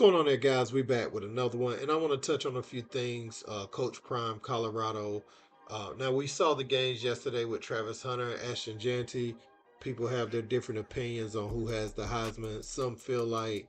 going on there, guys? We back with another one, and I want to touch on a few things. Coach Prime, Colorado. Now we saw the games yesterday with Travis Hunter and Ashton Jeanty. People have their different opinions on who has the Heisman. Some feel like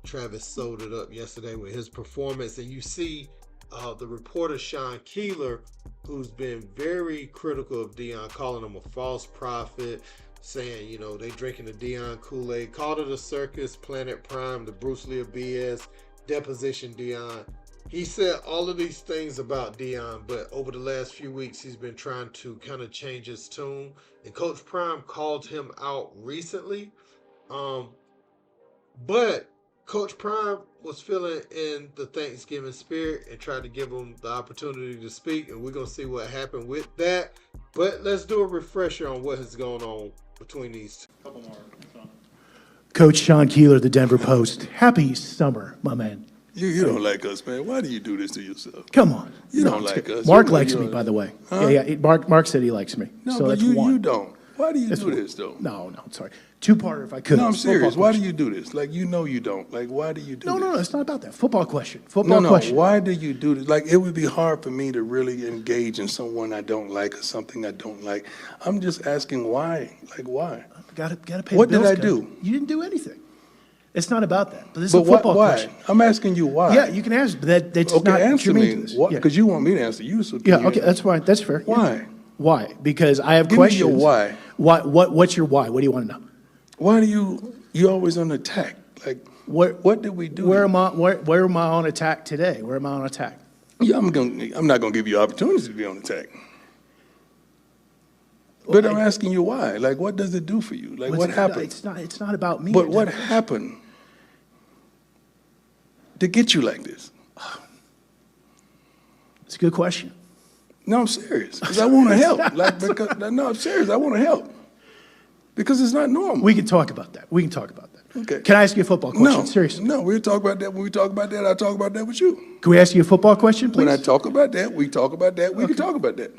Travis sold it up yesterday with his performance, and you see the reporter Sean Keeler, who's been very critical of Deion, calling him a false prophet, saying, they drinking the Deion Kool-Aid, called it a circus, Planet Prime, the Bruce Lee of BS, deposition Deion. He said all of these things about Deion, but over the last few weeks, he's been trying to kind of change his tune. And Coach Prime called him out recently. But Coach Prime was feeling in the Thanksgiving spirit and tried to give him the opportunity to speak, and we're going to see what happened with that. But let's do a refresher on what has gone on between these two. Couple more. Coach Sean Keeler, the Denver Post. Happy summer, my man. You don't like us, man. Why do you do this to yourself? Come on. You don't like us. Mark likes me, by the way. Huh? Yeah. Mark said he likes me. No, so but that's you one. you don't. Why do you do this, though? No, sorry. Two-parter if I could. No, I'm serious. Football Why do question. you do this? Like, you don't. Like, why do you do this? No, it's not about that. Football question. No, Question. why do you do this? Like, it would be hard for me to really engage in someone I don't like or something I don't like. I'm just asking why. Like, why? Gotta pay What the bills, did I guys. do? You didn't do anything. It's not about that. But this is But a football why? question. I'm asking you why. Yeah, you can answer, but that's Okay, not answer germane me. to this. Because you want me to answer you. So Yeah, you okay, that's fine. That's fair. Yeah. Why? Why? Because I have Give me questions. your why. What's your why? What do you want to know? Why do you always on attack? Like, what did we do? Where am I on attack today? Where am I on attack? Yeah, I'm not gonna give you opportunities to be on attack. But I'm asking you why. Like, what does it do for you? Like, what happened? It's not about me. But what happened to get you like this? It's a good question. No, I'm serious. Because I want to help. No, I'm serious. I want to help. Because it's not normal. We can talk about that. Okay. Can I ask you a football question? No, Seriously. no, we'll talk about that. When we talk about that, I'll talk about that with you. Can we ask you a football question, please? When I talk about that, we talk about that. We can talk about that.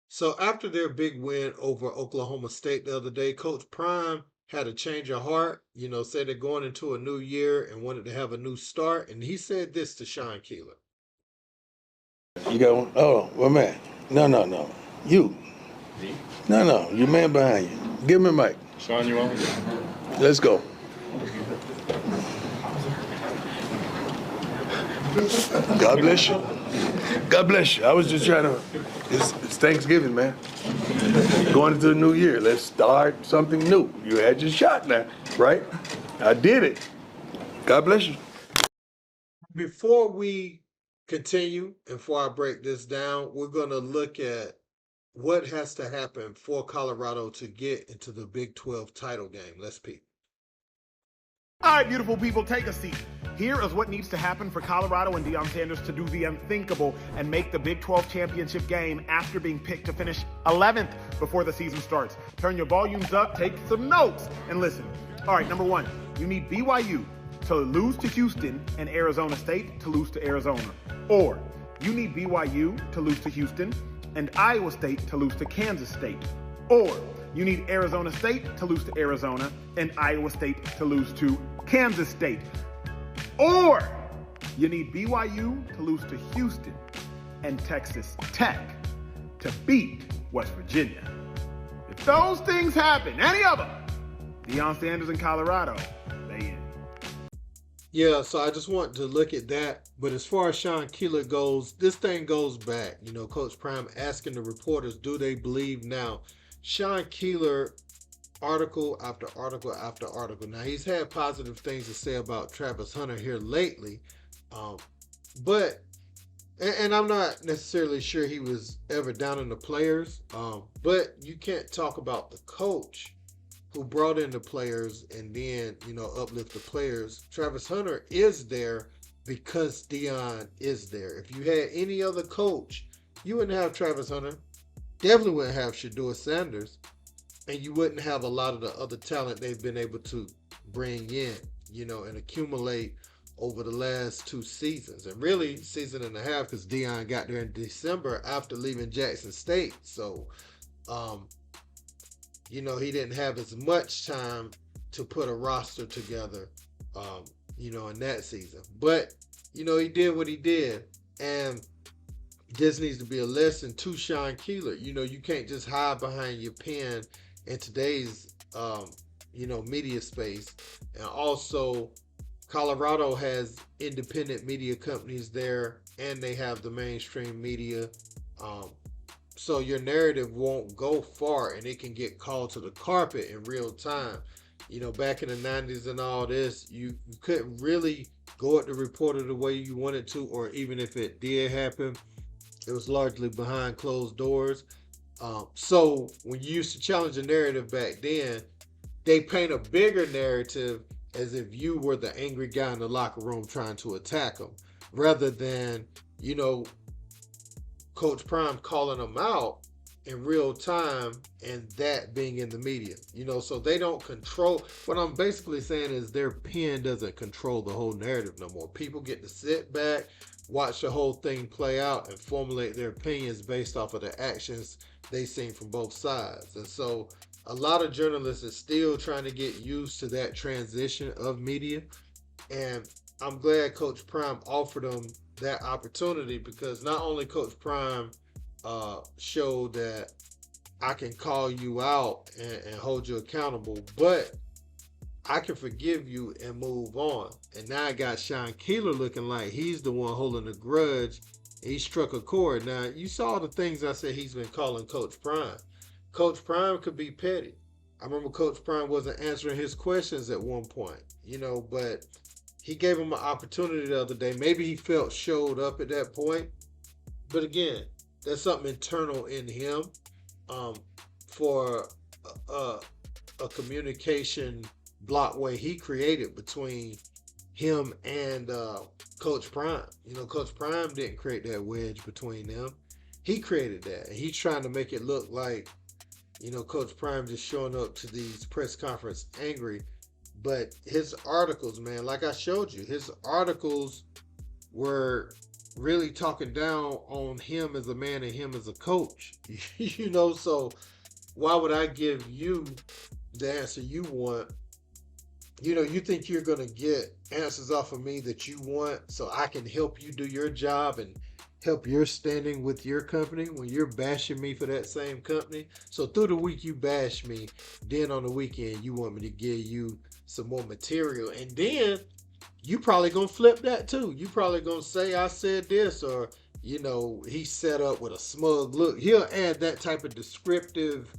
So after their big win over Oklahoma State the other day, Coach Prime had a change of heart, said they're going into a new year and wanted to have a new start. And he said this to Sean Keeler. You got one? Oh, well, man. No. You. Me? No. Your man behind you. Give me a mic. Sean, you want me? Let's go. God bless you. God bless you. I was just trying to, it's Thanksgiving, man. Going into the new year. Let's start something new. You had your shot now, right? I did it. God bless you. Before we continue and before I break this down, we're going to look at what has to happen for Colorado to get into the Big 12 title game. Let's peek. All right, beautiful people, take a seat. Here is what needs to happen for Colorado and Deion Sanders to do the unthinkable and make the Big 12 championship game after being picked to finish 11th before the season starts. Turn your volumes up, take some notes, and listen. All right, number one, you need BYU to lose to Houston and Arizona State to lose to Arizona. Or you need BYU to lose to Houston and Iowa State to lose to Kansas State. Or you need Arizona State to lose to Arizona and Iowa State to lose to Kansas State. Or you need BYU to lose to Houston and Texas Tech to beat West Virginia. If those things happen, any of them, Deion Sanders in Colorado, they in. Yeah, so I just want to look at that. But as far as Sean Keeler goes, this thing goes back. Coach Prime asking the reporters, do they believe now? Sean Keeler, article after article after article. Now, he's had positive things to say about Travis Hunter here lately. But I'm not necessarily sure he was ever down on the players. But you can't talk about the coach who brought in the players and then, uplift the players. Travis Hunter is there because Deion is there. If you had any other coach, you wouldn't have Travis Hunter. Definitely wouldn't have Shedeur Sanders. And you wouldn't have a lot of the other talent they've been able to bring in, and accumulate over the last 2 seasons. And really, season and a half, because Deion got there in December after leaving Jackson State. So, he didn't have as much time to put a roster together, in that season. But, he did what he did. And this needs to be a lesson to Sean Keeler. You can't just hide behind your pen in today's, media space. And also, Colorado has independent media companies there, and they have the mainstream media. So your narrative won't go far, and it can get called to the carpet in real time. Back in the 90s and all this, you couldn't really go at the reporter the way you wanted to, or even if it did happen, it was largely behind closed doors. So when you used to challenge a narrative back then, they paint a bigger narrative as if you were the angry guy in the locker room trying to attack them, rather than, Coach Prime calling them out in real time and that being in the media. So they don't control. What I'm basically saying is their pen doesn't control the whole narrative no more. People get to sit back, watch the whole thing play out, and formulate their opinions based off of the actions they seen from both sides. And so a lot of journalists are still trying to get used to that transition of media. And I'm glad Coach Prime offered them that opportunity, because not only Coach Prime showed that I can call you out and hold you accountable, but I can forgive you and move on. And now I got Sean Keeler looking like he's the one holding a grudge. He struck a chord. Now, you saw the things I said he's been calling Coach Prime. Coach Prime could be petty. I remember Coach Prime wasn't answering his questions at one point, but he gave him an opportunity the other day. Maybe he felt showed up at that point. But again, there's something internal in him for a communication blockway he created between him and Coach Prime. Coach Prime didn't create that wedge between them. He created that. And he's trying to make it look like, Coach Prime just showing up to these press conference angry. But his articles, man, like I showed you, his articles were really talking down on him as a man and him as a coach. So why would I give you the answer you want? You think you're going to get answers off of me that you want so I can help you do your job and help your standing with your company when you're bashing me for that same company. So through the week you bash me, then on the weekend you want me to give you some more material, and then you probably gonna flip that too. You probably gonna say I said this, or he set up with a smug look. He'll add that type of descriptive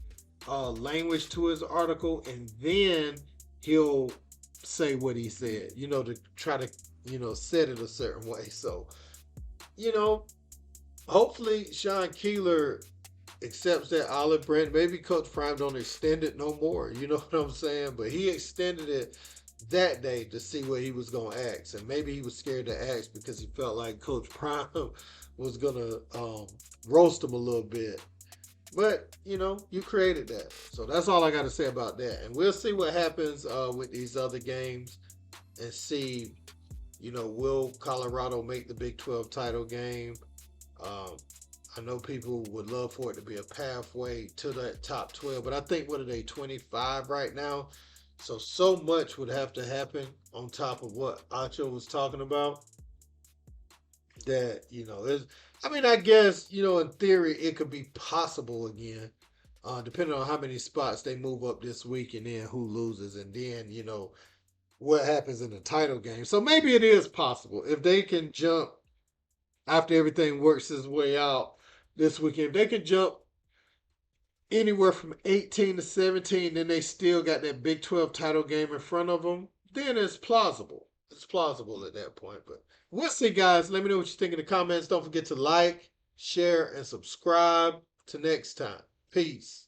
language to his article, and then he'll say what he said, to try to set it a certain way. So hopefully Sean Keeler accepts that olive branch. Maybe Coach Prime don't extend it no more. You know what I'm saying? But he extended it that day to see what he was going to ask. And maybe he was scared to ask because he felt like Coach Prime was going to roast him a little bit. But, you created that. So that's all I got to say about that. And we'll see what happens with these other games and see, will Colorado make the Big 12 title game? I know people would love for it to be a pathway to that top 12, but I think, what are they, 25 right now? So much would have to happen on top of what Acho was talking about that, I guess, in theory, it could be possible again, depending on how many spots they move up this week and then who loses and then, what happens in the title game. So maybe it is possible if they can jump after everything works its way out this weekend. If they can jump anywhere from 18 to 17, then they still got that Big 12 title game in front of them, then it's plausible. It's plausible at that point. But we'll see, guys. Let me know what you think in the comments. Don't forget to like, share, and subscribe. Till next time. Peace.